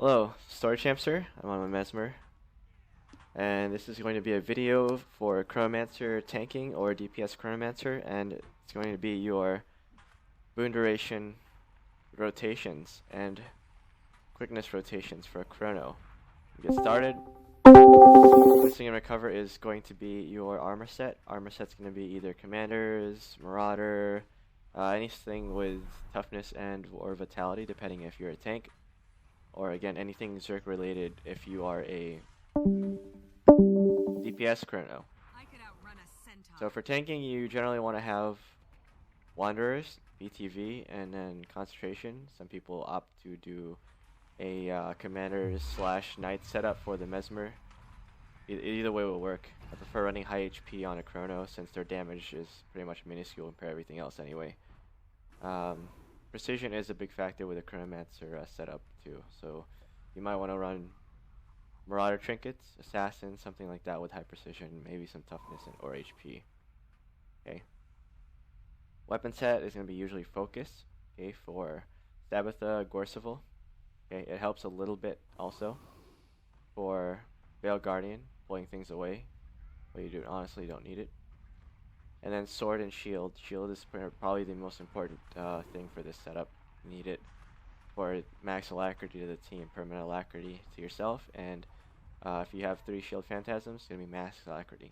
Hello, Chronomancer. I'm on my Mesmer, and this is going to be a video for Chronomancer tanking or DPS Chronomancer, and it's going to be your boon duration rotations and quickness rotations for Chrono. Get started. First thing I'm going to cover is going to be your armor set. Armor set's going to be either Commanders, Marauder, anything with toughness and or vitality, depending if you're a tank. Or again, anything Zerk related if you are a DPS Chrono. So for tanking, you generally want to have Wanderers, BTV, and then Concentration. Some people opt to do a Commanders / Knight setup for the Mesmer. Either way will work. I prefer running high HP on a Chrono since their damage is pretty much minuscule compared to everything else anyway. Precision is a big factor with a Chronomancer setup too, so you might want to run Marauder trinkets, Assassin, something like that with high precision, maybe some toughness or HP. Okay. Weapon set is going to be usually Focus, okay, for Sabbatha, Gorseval. Okay, it helps a little bit also for Veil Guardian, pulling things away, but you honestly don't need it. And then Sword and Shield. Shield is probably the most important thing for this setup. You need it for max alacrity to the team, permanent alacrity to yourself, and if you have 3 Shield Phantasms, it's going to be max alacrity.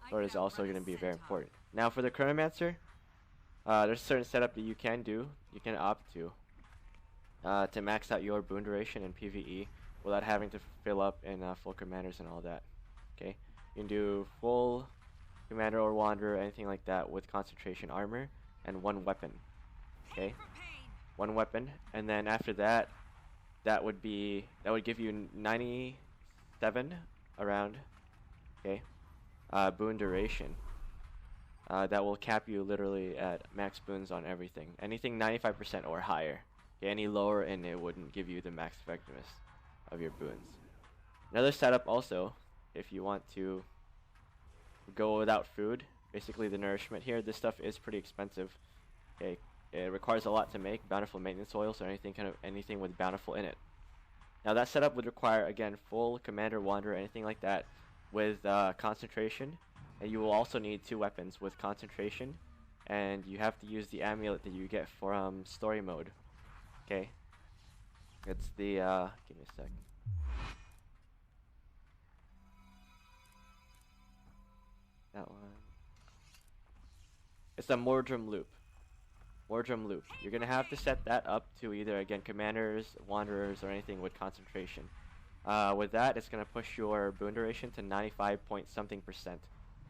Sword is also going to be very important. Now for the Chronomancer, there's a certain setup that you can do, you can opt to max out your boon duration in PvE without having to fill up in full commanders and all that. Okay, you can do full Commander or Wanderer, anything like that, with concentration armor and 1 weapon. Okay, 1 weapon, and then after that, that would give you 97 around. Okay, boon duration. That will cap you literally at max boons on everything. Anything 95% or higher. Okay, any lower and it wouldn't give you the max effectiveness of your boons. Another setup also, if you want to go without food, basically the nourishment here, this stuff is pretty expensive. Okay, it requires a lot to make, bountiful maintenance oils or anything with bountiful in it. Now that setup would require again full commander, wanderer, anything like that with concentration, and you will also need 2 weapons with concentration, and you have to use the amulet that you get from story mode. Okay, it's the give me a sec. That one. It's a Mordrum loop. Mordrum loop. You're gonna have to set that up to either again commanders, wanderers, or anything with concentration. With that, it's gonna push your boon duration to 95 point something %,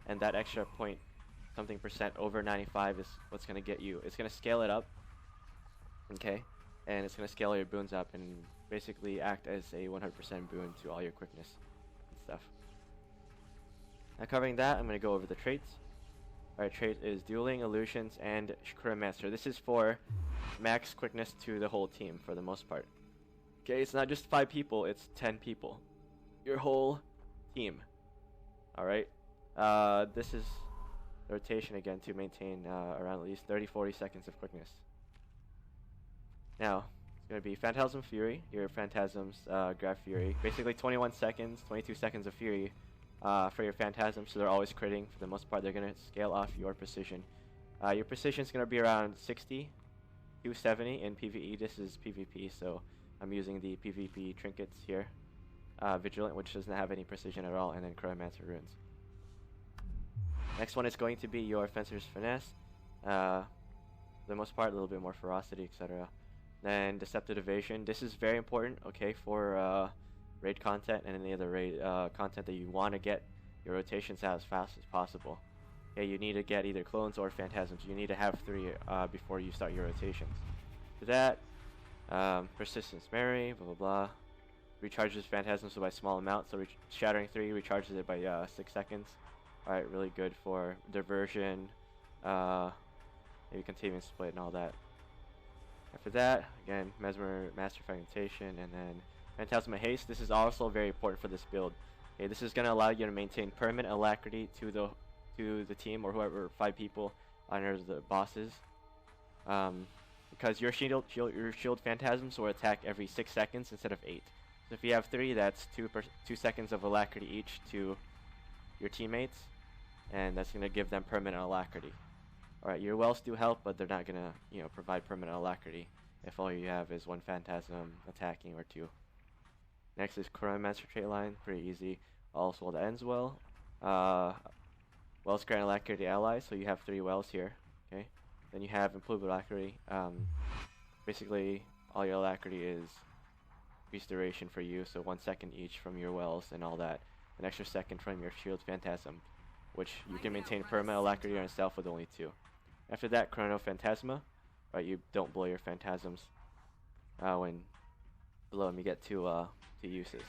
and that extra point something % over 95 is what's gonna get you. It's gonna scale it up. Okay, and it's gonna scale your boons up and basically act as a 100% boon to all your quickness and stuff. Now covering that, I'm going to go over the traits. Our trait is Dueling, Illusions, and Chronomancer. This is for max quickness to the whole team for the most part. Okay, it's not just 5 people, it's 10 people. Your whole team. Alright? This is rotation again to maintain around at least 30-40 seconds of quickness. Now, it's going to be Phantasm Fury. Your Phantasms grab Fury. Basically 21 seconds, 22 seconds of Fury. For your Phantasms, so they're always critting. For the most part, they're going to scale off your precision. Your precision is going to be around 60 to 70 in PvE. This is PvP, so I'm using the PvP trinkets here. Vigilant, which doesn't have any precision at all, and then Chronomancer runes. Next one is going to be your Fencer's Finesse. For the most part, a little bit more ferocity, etc. Then Deceptive Evasion. This is very important, okay, for raid content and any other raid content that you want to get your rotations out as fast as possible. Okay, you need to get either clones or phantasms. You need to have 3 before you start your rotations. For that, Persistence Mary, blah blah blah. Recharges phantasms by a small amount, so Shattering 3 recharges it by 6 seconds. Alright, really good for diversion, maybe Containment Split and all that. After that, again, Mesmer, Master Fragmentation, and then Phantasma Haste. This is also very important for this build. Okay, this is going to allow you to maintain permanent alacrity to the team or whoever 5 people under the bosses. Because your shield phantasms will attack every 6 seconds instead of 8. So if you have 3, that's 2 seconds of alacrity each to your teammates, and that's going to give them permanent alacrity. Alright, your wells do help, but they're not going to, provide permanent alacrity if all you have is 1 phantasm attacking or 2. Next is Chronomancer trait line, pretty easy. Also, that ends well. Wells grant alacrity allies, so you have 3 wells here. Okay. Then you have improved alacrity. Basically, all your alacrity is increased duration for you, so 1 second each from your wells and all that. An extra second from your shield phantasm, which you can maintain permanent alacrity on yourself with only 2. After that, Chrono Phantasma. Right, you don't blow your phantasms when below them. You get 2 uses.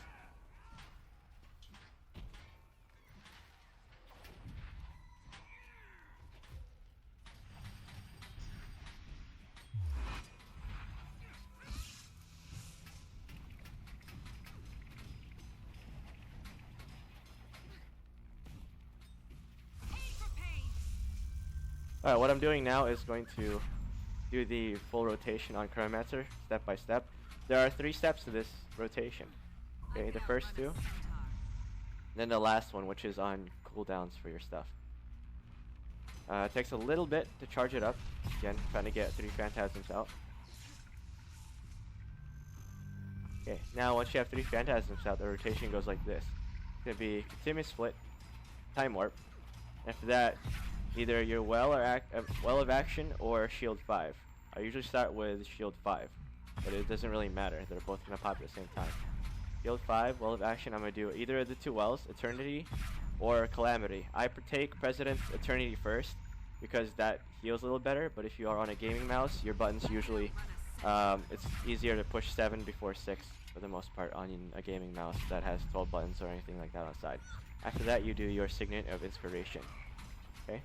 Alright, what I'm doing now is going to do the full rotation on Chronomancer, step by step. There are 3 steps to this rotation. Okay, the first 2, then the last one, which is on cooldowns for your stuff. It takes a little bit to charge it up. Again, trying to get 3 phantasms out. Okay, now once you have 3 phantasms out, the rotation goes like this. It's going to be continuous split, time warp. After that, either your well of action or shield 5. I usually start with shield 5, but it doesn't really matter. They're both going to pop at the same time. Shield 5, well of action, I'm going to do either of the 2 wells, Eternity or Calamity. I take President's Eternity first because that heals a little better, but if you are on a gaming mouse, your buttons usually, it's easier to push 7 before 6 for the most part on a gaming mouse that has 12 buttons or anything like that on the side. After that, you do your Signet of Inspiration. Okay?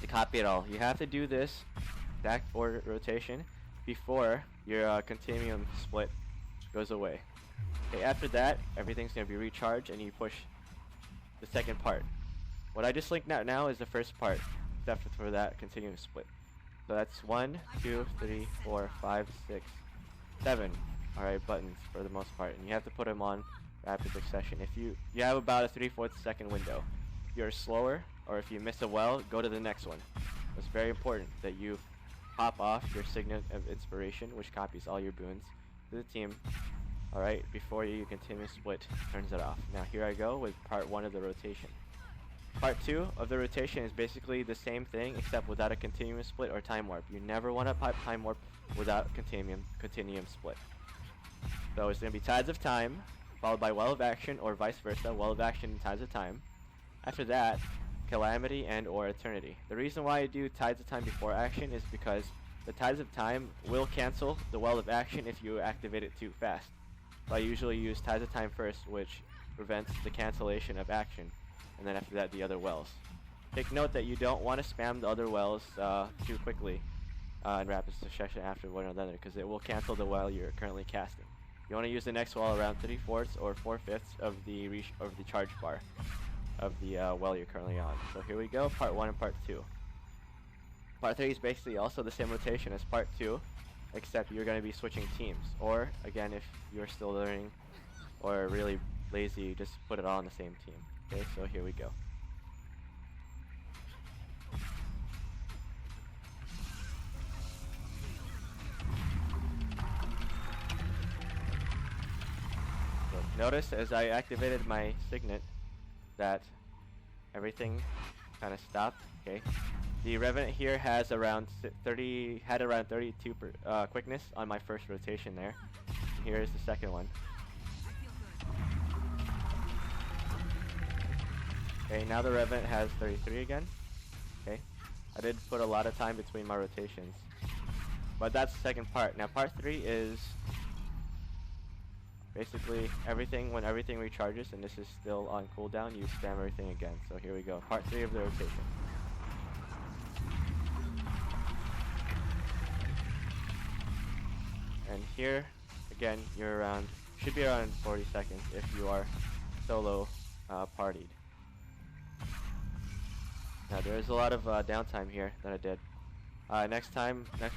To copy it all, you have to do this back forward rotation before your continuum split goes away. Okay, after that, everything's going to be recharged and you push the second part. What I just linked out now is the first part, except for that continuum split. So that's 1, 2, 3, 4, 5, 6, 7. Alright, buttons for the most part, and you have to put them on rapid succession. If you have about a 3/4 second window. If you're slower, or if you miss a well, go to the next one. It's very important that you pop off your Signet of Inspiration, which copies all your boons to the team. Alright, before you continue split, turns it off. Now here I go with part 1 of the rotation. Part 2 of the rotation is basically the same thing, except without a continuum split or time warp. You never want to pipe time warp without continuum split. So it's going to be Tides of Time, followed by Well of Action, or vice versa, Well of Action and Tides of Time. After that, Calamity and or Eternity. The reason why I do Tides of Time before action is because the Tides of Time will cancel the Well of Action if you activate it too fast. So I usually use Tides of Time first, which prevents the cancellation of action, and then after that the other wells. Take note that you don't want to spam the other wells too quickly in rapid succession after one another, because it will cancel the well you're currently casting. You want to use the next well around 3/4 or 4/5 of the charge bar of the well you're currently on. So here we go, part 1 and part 2. Part 3 is basically also the same rotation as part 2, except you're going to be switching teams. Or, again, if you're still learning or really lazy, just put it all on the same team. Okay, so here we go. So notice as I activated my Signet that everything kind of stopped. Okay, the Revenant here has around 32 quickness on my first rotation there. And here is the second one. Okay, now the Revenant has 33 again. Okay, I did put a lot of time between my rotations, but that's the second part. Now part 3 is basically everything. When everything recharges and this is still on cooldown, you spam everything again. So here we go, part 3 of the rotation. And here, again, should be around 40 seconds if you are solo partied. Now there is a lot of downtime here that I did. Next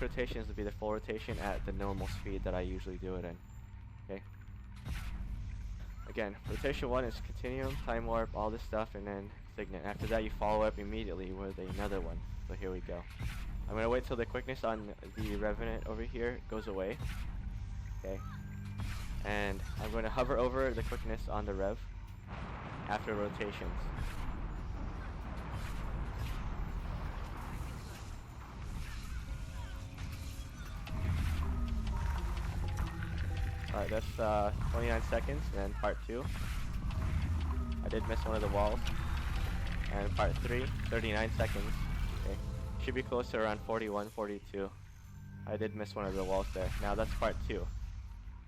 rotation is to be the full rotation at the normal speed that I usually do it in. Okay, again, rotation 1 is continuum, time warp, all this stuff, and then signet. After that, you follow up immediately with another one. So here we go. I'm going to wait till the quickness on the Revenant over here goes away. Okay. And I'm going to hover over the quickness on the Rev after rotations. Alright, that's 29 seconds, and then part 2. I did miss one of the walls. And part 3, 39 seconds. Okay. Should be close to around 41, 42. I did miss one of the walls there. Now that's part 2.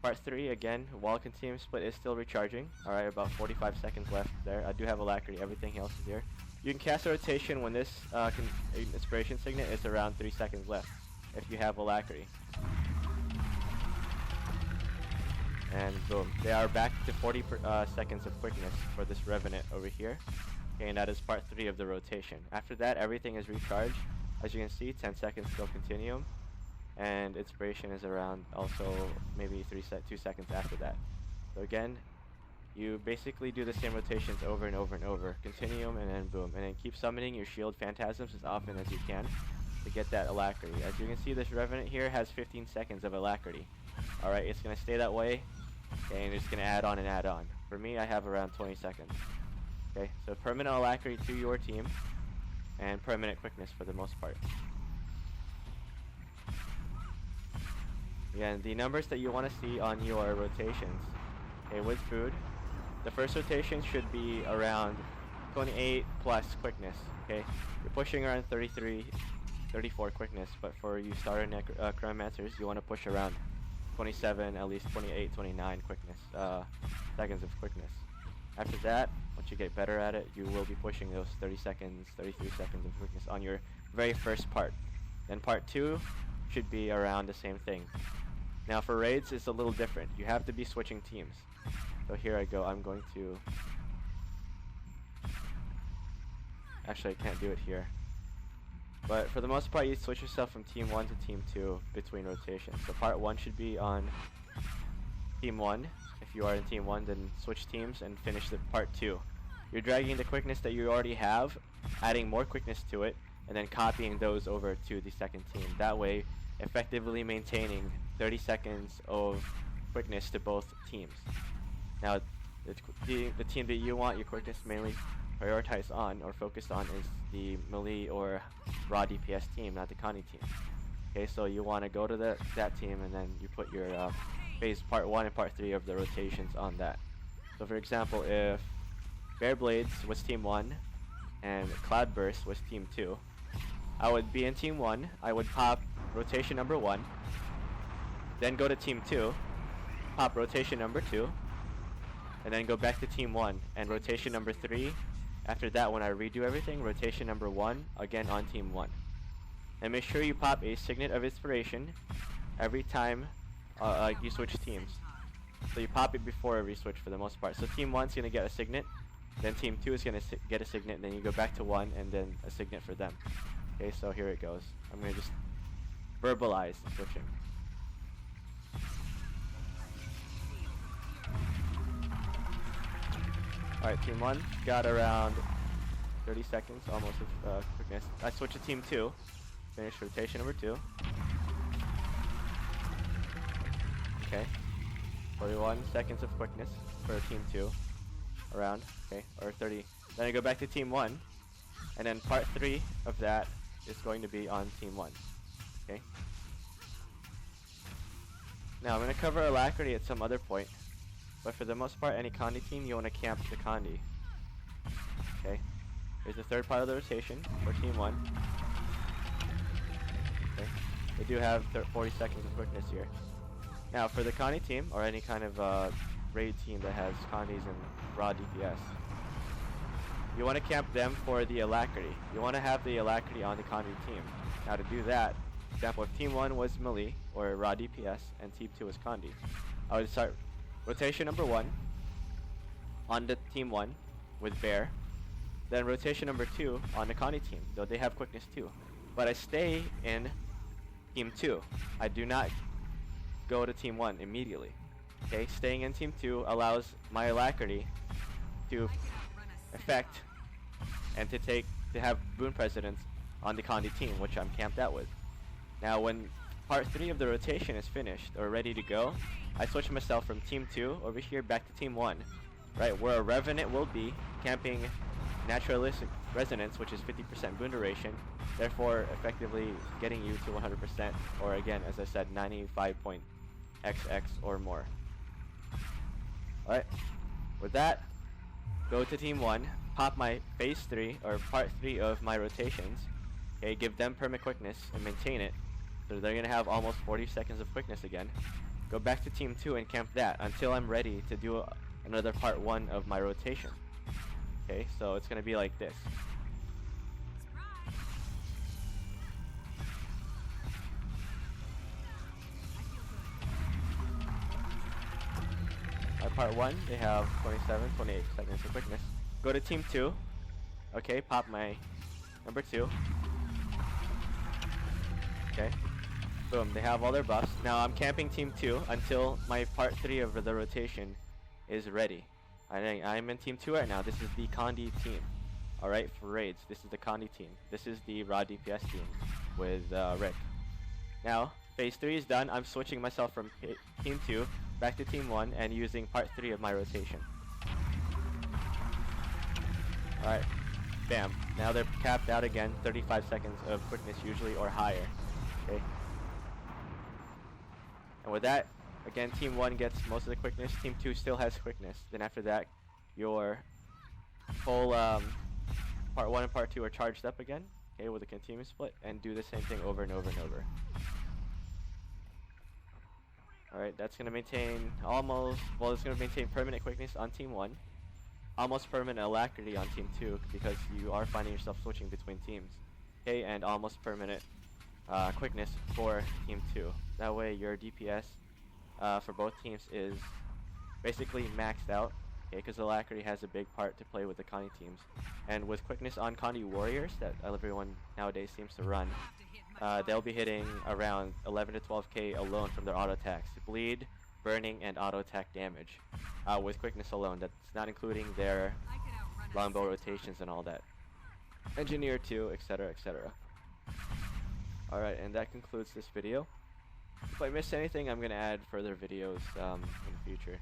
Part 3, again, wall continuum split is still recharging. Alright, about 45 seconds left there. I do have alacrity, everything else is here. You can cast a rotation when this inspiration signet is around 3 seconds left, if you have alacrity. And boom, they are back to 40 seconds of quickness for this Revenant over here. Okay, and that is part 3 of the rotation. After that, everything is recharged. As you can see, 10 seconds still continuum. And inspiration is around also maybe 2 seconds after that. So again, you basically do the same rotations over and over and over. Continuum and then boom. And then keep summoning your shield phantasms as often as you can to get that alacrity. As you can see, this Revenant here has 15 seconds of alacrity. Alright, it's going to stay that way. Okay, and it's going to add on and add on. For me, I have around 20 seconds. Okay, so permanent alacrity to your team, and permanent quickness for the most part. Again, the numbers that you want to see on your rotations. Okay, with food, the first rotation should be around 28 plus quickness. Okay, you're pushing around 33, 34 quickness, but for you starter Chronomancers, you want to push around 27, at least 28, 29 quickness, seconds of quickness. After that, once you get better at it, you will be pushing those 30 seconds, 33 seconds of quickness on your very first part. Then part 2 should be around the same thing. Now for raids, it's a little different. You have to be switching teams. So here I go. I'm going to... Actually, I can't do it here. But for the most part, you switch yourself from team 1 to team 2 between rotations. So part 1 should be on team 1. If you are in team 1, then switch teams and finish the part 2. You're dragging the quickness that you already have, adding more quickness to it, and then copying those over to the second team. That way, effectively maintaining 30 seconds of quickness to both teams. Now, the team that you want your quickness mainly prioritized on or focused on is the melee or raw DPS team, not the Connie team. Okay, so you want to go to that team and then you put your phase part 1 and part 3 of the rotations on that. So for example, if Bear Blades was team 1 and Cloudburst was team 2, I would be in team 1, I would pop rotation number 1, then go to team 2, pop rotation number 2, and then go back to team 1 and rotation number 3. After that, when I redo everything, rotation number 1 again on team 1. And make sure you pop a signet of inspiration every time you switch teams. So you pop it before every switch for the most part. So team 1's gonna get a signet, then team 2 is gonna get a signet, and then you go back to 1 and then a signet for them. Okay, so here it goes. I'm gonna just verbalize the switching. Alright, team 1 got around 30 seconds almost of quickness. I switch to team 2. Finish rotation number 2. Okay. 41 seconds of quickness for team 2. Around. Okay. Or 30. Then I go back to team 1. And then part 3 of that is going to be on team 1. Okay. Now I'm going to cover alacrity at some other point. But for the most part, any Condi team, you want to camp the Condi. Okay. Here's the third part of the rotation for team 1. Okay. They do have 40 seconds of quickness here. Now for the Condi team, or any kind of raid team that has Condis and raw DPS, you want to camp them for the alacrity. You want to have the alacrity on the Condi team. Now to do that, for example, if team 1 was melee or raw DPS and team 2 was Condi, I would start rotation number 1 on the team 1 with Bear. Then rotation number 2 on the Connie team, though they have quickness too. But I stay in team 2. I do not go to team 1 immediately. Okay, staying in Team 2 allows my alacrity to affect and to have boon precedence on the Condi team, which I'm camped out with. Now, when part 3 of the rotation is finished or ready to go, I switch myself from Team 2 over here back to Team 1, right, where a Revenant will be camping Naturalistic Resonance, which is 50% boon duration, therefore effectively getting you to 100%, or again, as I said, 95.xx or more. Alright, with that, go to Team 1, pop my Phase 3, or Part 3 of my rotations, okay, give them perma quickness and maintain it, so they're going to have almost 40 seconds of quickness again. Go back to Team 2 and camp that until I'm ready to do another Part 1 of my rotation. Okay, so it's going to be like this. Part 1, they have 27, 28 seconds of quickness. Go to Team 2. Okay, pop my number 2. Okay. Boom, they have all their buffs. Now I'm camping Team 2 until my Part 3 of the rotation is ready. I'm in Team 2 right now. This is the Condi team. Alright, for raids, this is the Condi team. This is the raw DPS team with Rick. Now, Phase 3 is done. I'm switching myself from Team 2 back to Team 1 and using Part 3 of my rotation. Alright, bam. Now they're capped out again, 35 seconds of quickness usually or higher. Okay. And with that, again, Team 1 gets most of the quickness, Team 2 still has quickness. Then after that, your whole Part 1 and Part 2 are charged up again, okay, with a continuous split, and do the same thing over and over and over. Alright, that's going to maintain it's going to maintain permanent quickness on Team 1, almost permanent alacrity on Team 2, because you are finding yourself switching between teams, okay, and almost permanent quickness for Team 2. That way your DPS for both teams is basically maxed out, okay, because alacrity has a big part to play with the Condi teams. And with quickness on Condi warriors that everyone nowadays seems to run, they'll be hitting around 11 to 12k alone from their auto attacks, bleed, burning, and auto attack damage with quickness alone. That's not including their longbow rotations and all that. Engineer 2, etc, etc. Alright, and that concludes this video. If I missed anything, I'm going to add further videos in the future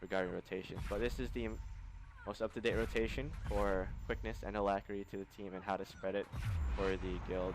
regarding rotations. But this is the most up-to-date rotation for quickness and alacrity to the team and how to spread it for the guild.